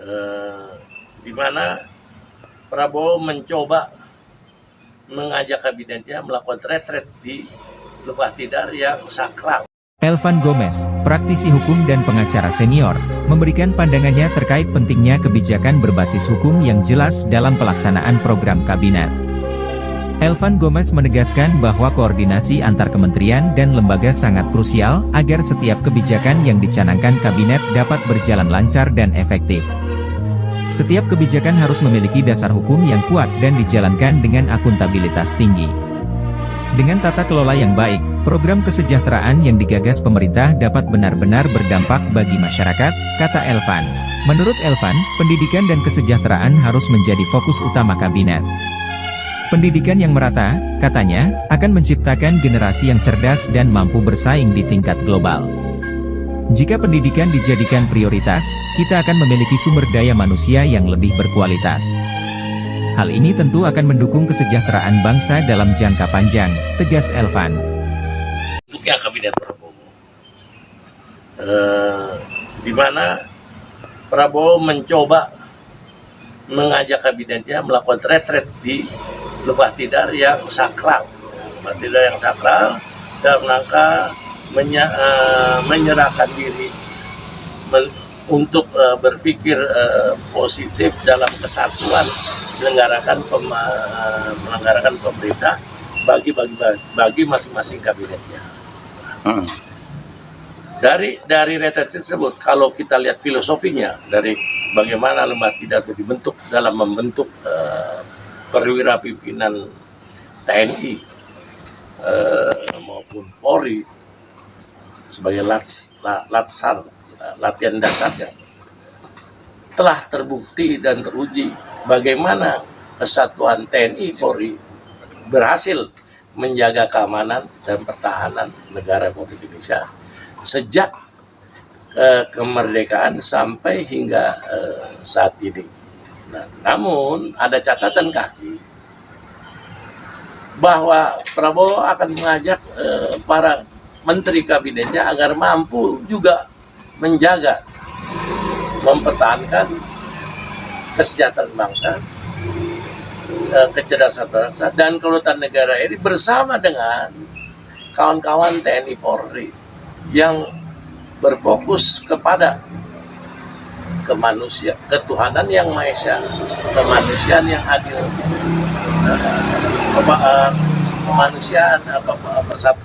eh, di mana Prabowo mencoba mengajak kabinetnya melakukan retret di Lembah Tidar yang sakral. Elvan Gomez, praktisi hukum dan pengacara senior, memberikan pandangannya terkait pentingnya kebijakan berbasis hukum yang jelas dalam pelaksanaan program kabinet. Elvan Gomez menegaskan bahwa koordinasi antar kementerian dan lembaga sangat krusial agar setiap kebijakan yang dicanangkan kabinet dapat berjalan lancar dan efektif. Setiap kebijakan harus memiliki dasar hukum yang kuat dan dijalankan dengan akuntabilitas tinggi. Dengan tata kelola yang baik, program kesejahteraan yang digagas pemerintah dapat benar-benar berdampak bagi masyarakat, kata Elvan. Menurut Elvan, pendidikan dan kesejahteraan harus menjadi fokus utama kabinet. Pendidikan yang merata, katanya, akan menciptakan generasi yang cerdas dan mampu bersaing di tingkat global. Jika pendidikan dijadikan prioritas, kita akan memiliki sumber daya manusia yang lebih berkualitas. Hal ini tentu akan mendukung kesejahteraan bangsa dalam jangka panjang, tegas Elvan. Bentuknya kabinet Prabowo, di mana Prabowo mencoba mengajak kabinetnya melakukan retret di Lembah Tidar yang sakral. Lembah Tidar yang sakral dalam rangka menyerahkan diri untuk berpikir positif dalam kesatuan menyelenggarakan pemerintah bagi masing-masing kabinetnya. Dari retret tersebut, kalau kita lihat filosofinya dari bagaimana Lembah Tidar itu dibentuk dalam membentuk perwira pimpinan TNI maupun Polri sebagai latihan dasarnya, telah terbukti dan teruji bagaimana kesatuan TNI Polri berhasil menjaga keamanan dan pertahanan negara Republik Indonesia sejak kemerdekaan sampai hingga saat ini. Nah, namun ada catatan kaki bahwa Prabowo akan mengajak para menteri kabinetnya agar mampu juga menjaga, mempertahankan kesejahteraan bangsa, kecerdasan bangsa, dan kelautan negara ini bersama dengan kawan-kawan TNI Polri yang berfokus kepada ketuhanan yang Maha Esa, kemanusiaan yang adil,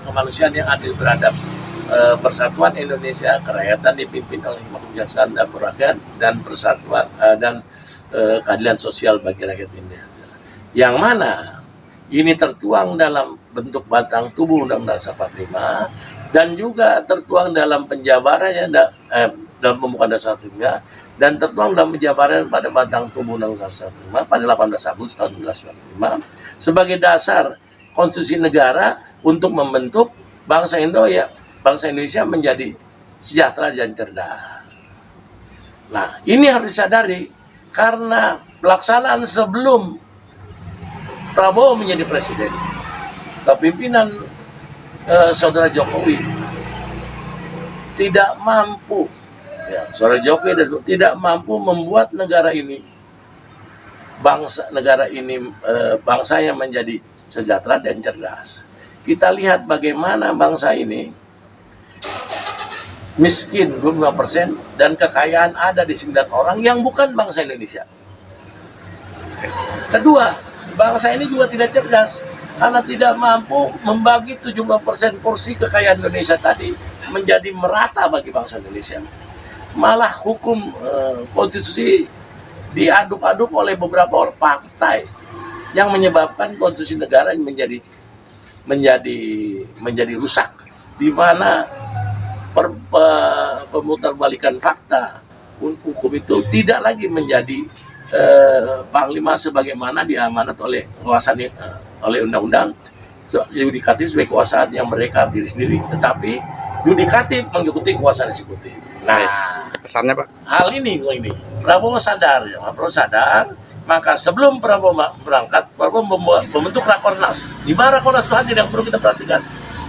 kemanusiaan yang adil beradab, persatuan Indonesia, kerakyatan dipimpin oleh kejaksaan dan rakyat, dan persatuan dan keadilan sosial bagi rakyat Indonesia. Yang mana ini tertuang dalam bentuk batang tubuh Undang-Undang 45 dan juga tertuang dalam penjabarannya dalam pembukaan dasar 45 dan tertuang dalam penjabaran pada batang tubuh Undang-Undang 45 pada 18 Agustus tahun 1945 sebagai dasar konstitusi negara untuk membentuk bangsa Indonesia menjadi sejahtera dan cerdas. Nah, ini harus disadari karena pelaksanaan sebelum Prabowo menjadi presiden, kepemimpinan saudara Jokowi tidak mampu, tidak mampu membuat negara ini bangsa yang menjadi sejahtera dan cerdas. Kita lihat bagaimana bangsa ini miskin 25% dan kekayaan ada di 9 orang yang bukan bangsa Indonesia. Kedua, bangsa ini juga tidak cerdas karena tidak mampu membagi 70% porsi kekayaan Indonesia tadi menjadi merata bagi bangsa Indonesia. Malah hukum konstitusi diaduk-aduk oleh beberapa partai yang menyebabkan konstitusi negara menjadi rusak, di mana pemutarbalikan fakta hukum itu tidak lagi menjadi panglima sebagaimana diamanat oleh kekuasaan oleh undang-undang yudikatif sebagai kekuasaan yang mereka diri sendiri, tetapi yudikatif mengikuti kekuasaan eksekutif. Nah, pesannya Pak, hal ini Prabowo sadar, maka sebelum Prabowo berangkat, Prabowo membentuk Rakornas. Di mana Rakornas itu hadir yang perlu kita perhatikan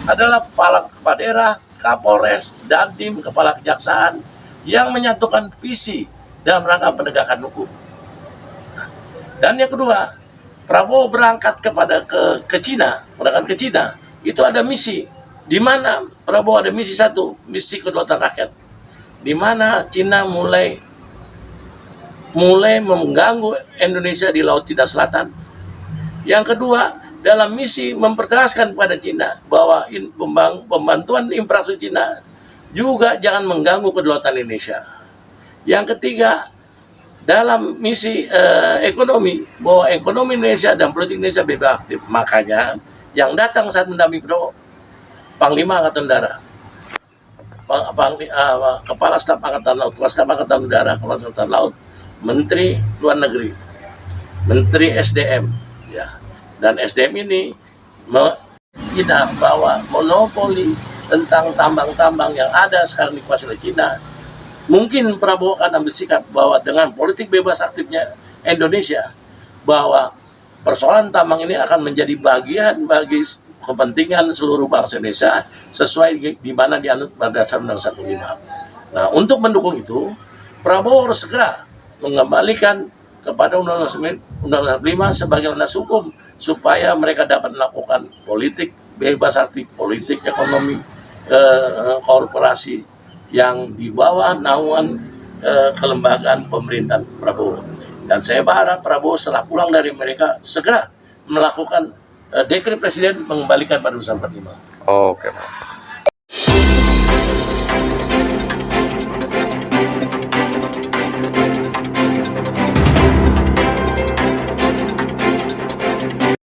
adalah kepala daerah, Kapolres, Dandim, kepala kejaksaan yang menyatukan visi dalam rangka penegakan hukum. Dan yang kedua, Prabowo berangkat ke Cina, berangkat ke Cina, itu ada misi, di mana Prabowo ada misi satu, misi kedaulatan rakyat, di mana Cina mulai mengganggu Indonesia di Laut Cina Selatan. Yang kedua, dalam misi mempertegaskan kepada Cina bahwa pembantuan infrastruktur Cina juga jangan mengganggu kedaulatan Indonesia. Yang ketiga, dalam misi ekonomi, bahwa ekonomi Indonesia dan politik Indonesia bebas aktif. Makanya yang datang saat mendampingi Prabowo, Panglima Angkatan Udara, Kepala Staf Angkatan Laut, Kepala Staf Angkatan Udara, Kepala Staf Angkatan Laut, Menteri Luar Negeri, Menteri SDM, ya. Dan SDM ini tidak bahwa monopoli tentang tambang-tambang yang ada sekarang dikuasai oleh Cina. Mungkin Prabowo akan ambil sikap bahwa dengan politik bebas aktifnya Indonesia, bahwa persoalan tambang ini akan menjadi bagian bagi kepentingan seluruh bangsa Indonesia sesuai di mana dianut berdasarkan Undang-Undang 45. Nah, untuk mendukung itu, Prabowo harus segera mengembalikan kepada Undang-Undang 45 sebagai landas hukum supaya mereka dapat melakukan politik bebas aktif, politik ekonomi, korporasi yang di bawah naungan kelembagaan pemerintahan Prabowo. Dan saya berharap Prabowo setelah pulang dari mereka segera melakukan dekret presiden mengembalikan pada Undang-Undang 45. Oke, Pak.